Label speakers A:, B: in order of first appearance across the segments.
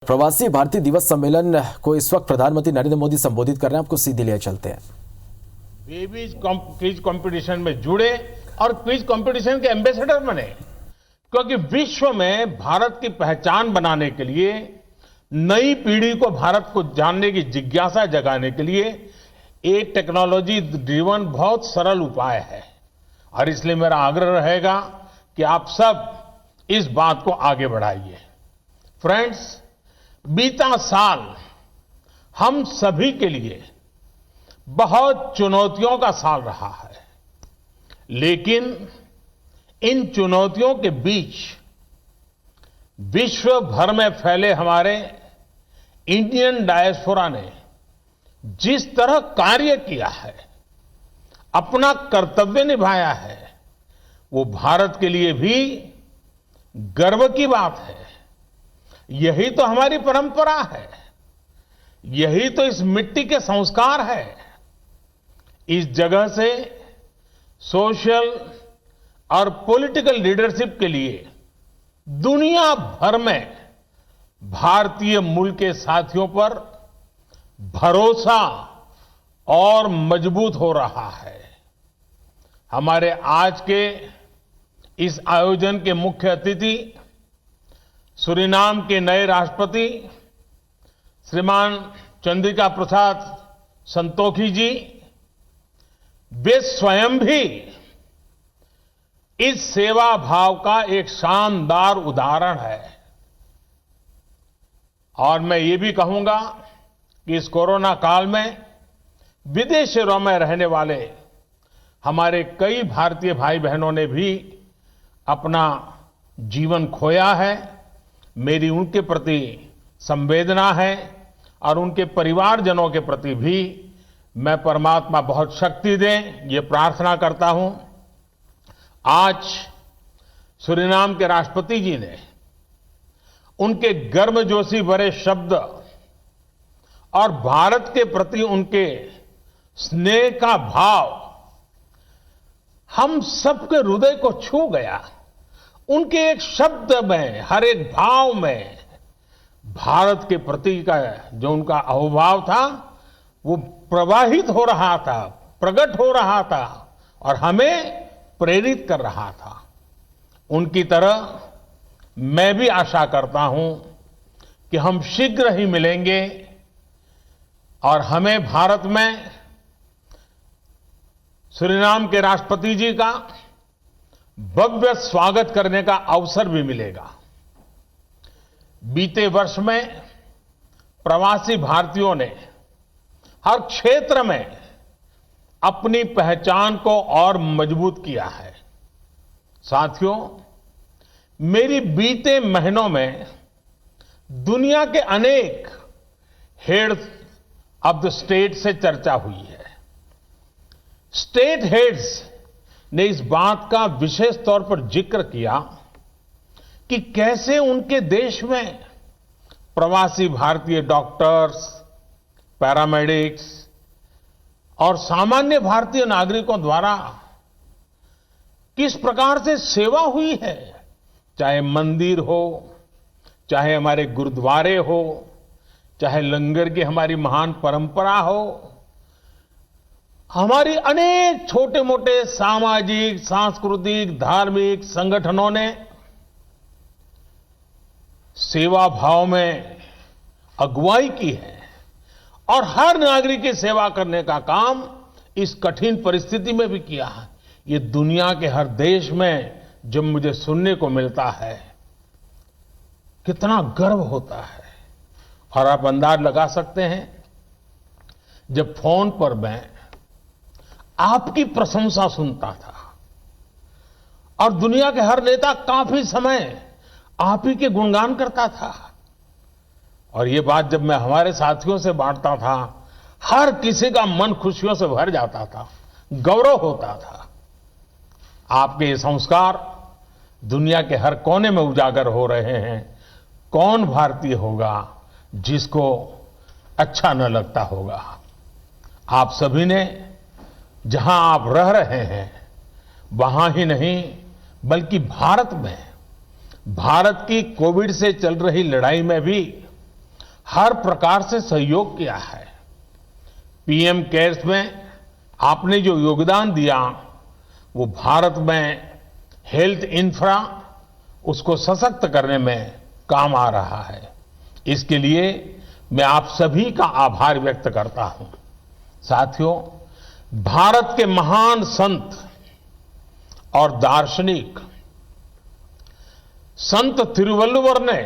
A: प्रवासी भारतीय दिवस सम्मेलन को इस वक्त प्रधानमंत्री नरेंद्र मोदी संबोधित कर रहे हैं। आपको सीधे लिए चलते हैं।
B: बेबीज क्विज कंपटीशन में जुड़े और क्विज कंपटीशन के एम्बेसडर बने, क्योंकि विश्व में भारत की पहचान बनाने के लिए, नई पीढ़ी को भारत को जानने की जिज्ञासा जगाने के लिए एक टेक्नोलॉजी ड्रिवन बहुत सरल उपाय है। और इसलिए मेरा आग्रह रहेगा कि आप सब इस बात को आगे बढ़ाइए। फ्रेंड्स, बीता साल हम सभी के लिए बहुत चुनौतियों का साल रहा है, लेकिन इन चुनौतियों के बीच विश्व भर में फैले हमारे इंडियन डायस्पोरा ने जिस तरह कार्य किया है, अपना कर्तव्य निभाया है, वो भारत के लिए भी गर्व की बात है। यही तो हमारी परंपरा है, यही तो इस मिट्टी के संस्कार है। इस जगह से सोशल और पॉलिटिकल लीडरशिप के लिए दुनिया भर में भारतीय मूल के साथियों पर भरोसा और मजबूत हो रहा है। हमारे आज के इस आयोजन के मुख्य अतिथि सूरीनाम के नए राष्ट्रपति श्रीमान चंद्रिका प्रसाद संतोखी जी, वे स्वयं भी इस सेवा भाव का एक शानदार उदाहरण है। और मैं ये भी कहूंगा कि इस कोरोना काल में विदेशों में रहने वाले हमारे कई भारतीय भाई बहनों ने भी अपना जीवन खोया है। मेरी उनके प्रति संवेदना है और उनके परिवारजनों के प्रति भी मैं परमात्मा बहुत शक्ति दे, ये प्रार्थना करता हूं। आज सूरीनाम के राष्ट्रपति जी ने उनके गर्मजोशी भरे शब्द और भारत के प्रति उनके स्नेह का भाव हम सबके हृदय को छू गया। उनके एक शब्द में, हर एक भाव में भारत के प्रति का जो उनका अहोभाव था वो प्रवाहित हो रहा था, प्रकट हो रहा था और हमें प्रेरित कर रहा था। उनकी तरह मैं भी आशा करता हूं कि हम शीघ्र ही मिलेंगे और हमें भारत में सूरीनाम के राष्ट्रपति जी का भव्य स्वागत करने का अवसर भी मिलेगा। बीते वर्ष में प्रवासी भारतीयों ने हर क्षेत्र में अपनी पहचान को और मजबूत किया है। साथियों, मेरी बीते महीनों में दुनिया के अनेक हेड्स ऑफ द स्टेट से चर्चा हुई है। स्टेट हेड्स ने इस बात का विशेष तौर पर जिक्र किया कि कैसे उनके देश में प्रवासी भारतीय डॉक्टर्स, पैरामेडिक्स और सामान्य भारतीय नागरिकों द्वारा किस प्रकार से सेवा हुई है। चाहे मंदिर हो, चाहे हमारे गुरुद्वारे हो, चाहे लंगर की हमारी महान परंपरा हो, हमारी अनेक छोटे मोटे सामाजिक, सांस्कृतिक, धार्मिक संगठनों ने सेवा भाव में अगुवाई की है और हर नागरिक की सेवा करने का काम इस कठिन परिस्थिति में भी किया है। ये दुनिया के हर देश में जब मुझे सुनने को मिलता है, कितना गर्व होता है। और आप अंदाज लगा सकते हैं, जब फोन पर मैं आपकी प्रशंसा सुनता था और दुनिया के हर नेता काफी समय आप ही के गुणगान करता था, और ये बात जब मैं हमारे साथियों से बांटता था, हर किसी का मन खुशियों से भर जाता था, गौरव होता था। आपके ये संस्कार दुनिया के हर कोने में उजागर हो रहे हैं। कौन भारतीय होगा जिसको अच्छा न लगता होगा। आप सभी ने जहां आप रह रहे हैं वहां ही नहीं बल्कि भारत में, भारत की कोविड से चल रही लड़ाई में भी हर प्रकार से सहयोग किया है। पीएम केयर्स में आपने जो योगदान दिया वो भारत में हेल्थ इंफ्रा उसको सशक्त करने में काम आ रहा है। इसके लिए मैं आप सभी का आभार व्यक्त करता हूं। साथियों, भारत के महान संत और दार्शनिक संत तिरुवल्लुवर ने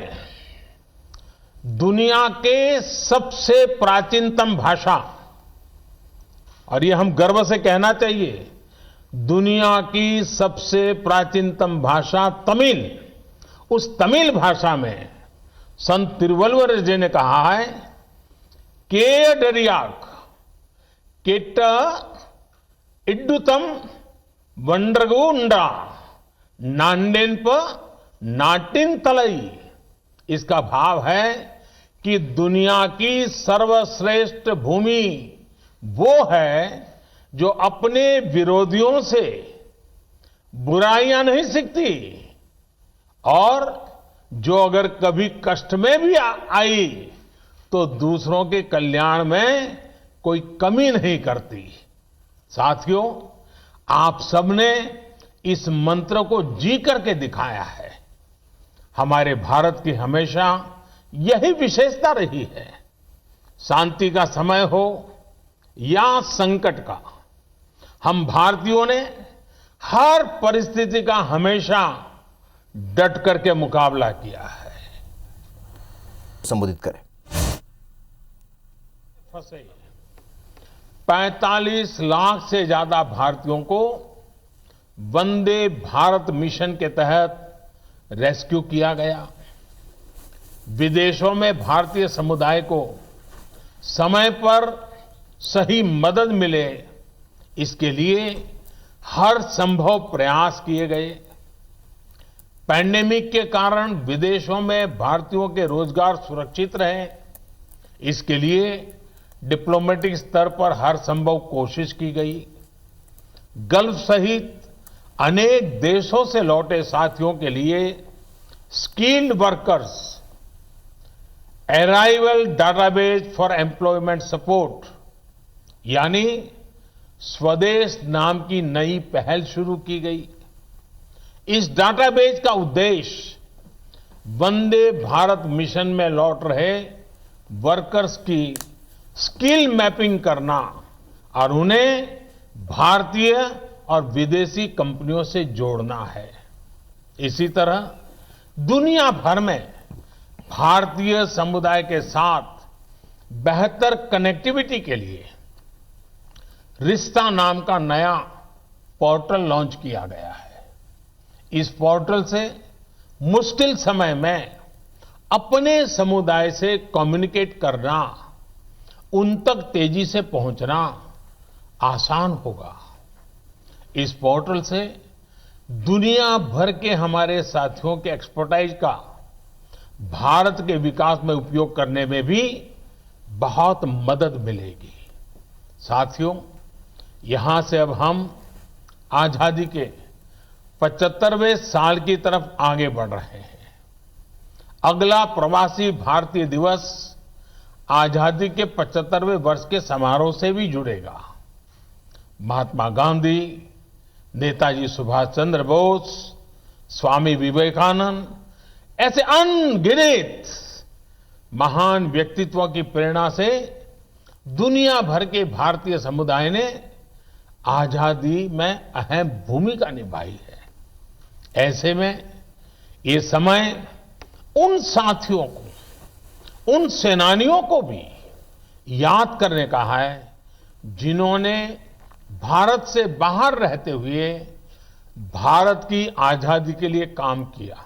B: दुनिया के सबसे प्राचीनतम भाषा, और ये हम गर्व से कहना चाहिए, दुनिया की सबसे प्राचीनतम भाषा तमिल, उस तमिल भाषा में संत तिरुवल्लुवर जी ने कहा है, केयडरियाक केट्ट इड्डुतम वंड्रगुंडा नांडेन्प नाटिन तलई। इसका भाव है कि दुनिया की सर्वश्रेष्ठ भूमि वो है जो अपने विरोधियों से बुराइयां नहीं सीखती और जो अगर कभी कष्ट में भी आई तो दूसरों के कल्याण में कोई कमी नहीं करती। साथियों, आप सबने इस मंत्र को जी करके दिखाया है। हमारे भारत की हमेशा यही विशेषता रही है। शांति का समय हो या संकट का, हम भारतीयों ने हर परिस्थिति का हमेशा डट करके मुकाबला किया है।
C: संबोधित करें।
B: फंसे 45 लाख से ज्यादा भारतीयों को वंदे भारत मिशन के तहत रेस्क्यू किया गया। विदेशों में भारतीय समुदाय को समय पर सही मदद मिले, इसके लिए हर संभव प्रयास किए गए। पैंडेमिक के कारण विदेशों में भारतीयों के रोजगार सुरक्षित रहे, इसके लिए डिप्लोमेटिक स्तर पर हर संभव कोशिश की गई। गल्फ सहित अनेक देशों से लौटे साथियों के लिए skilled workers arrival database for employment support यानी स्वदेश नाम की नई पहल शुरू की गई। इस डाटाबेस का उद्देश्य वंदे भारत मिशन में लौट रहे वर्कर्स की स्किल मैपिंग करना और उन्हें भारतीय और विदेशी कंपनियों से जोड़ना है। इसी तरह दुनिया भर में भारतीय समुदाय के साथ बेहतर कनेक्टिविटी के लिए रिश्ता नाम का नया पोर्टल लॉन्च किया गया है। इस पोर्टल से मुश्किल समय में अपने समुदाय से कम्युनिकेट करना, उन तक तेजी से पहुंचना आसान होगा। इस पोर्टल से दुनिया भर के हमारे साथियों के एक्सपर्टाइज का भारत के विकास में उपयोग करने में भी बहुत मदद मिलेगी। साथियों, यहां से अब हम आजादी के 75वें साल की तरफ आगे बढ़ रहे हैं। अगला प्रवासी भारतीय दिवस आजादी के 75वें वर्ष के समारोह से भी जुड़ेगा। महात्मा गांधी, नेताजी सुभाष चंद्र बोस, स्वामी विवेकानंद ऐसे अनगिनत महान व्यक्तित्वों की प्रेरणा से दुनिया भर के भारतीय समुदाय ने आजादी में अहम भूमिका निभाई है। ऐसे में ये समय उन साथियों को, उन सेनानियों को भी याद करने का है जिन्होंने भारत से बाहर रहते हुए भारत की आजादी के लिए काम किया।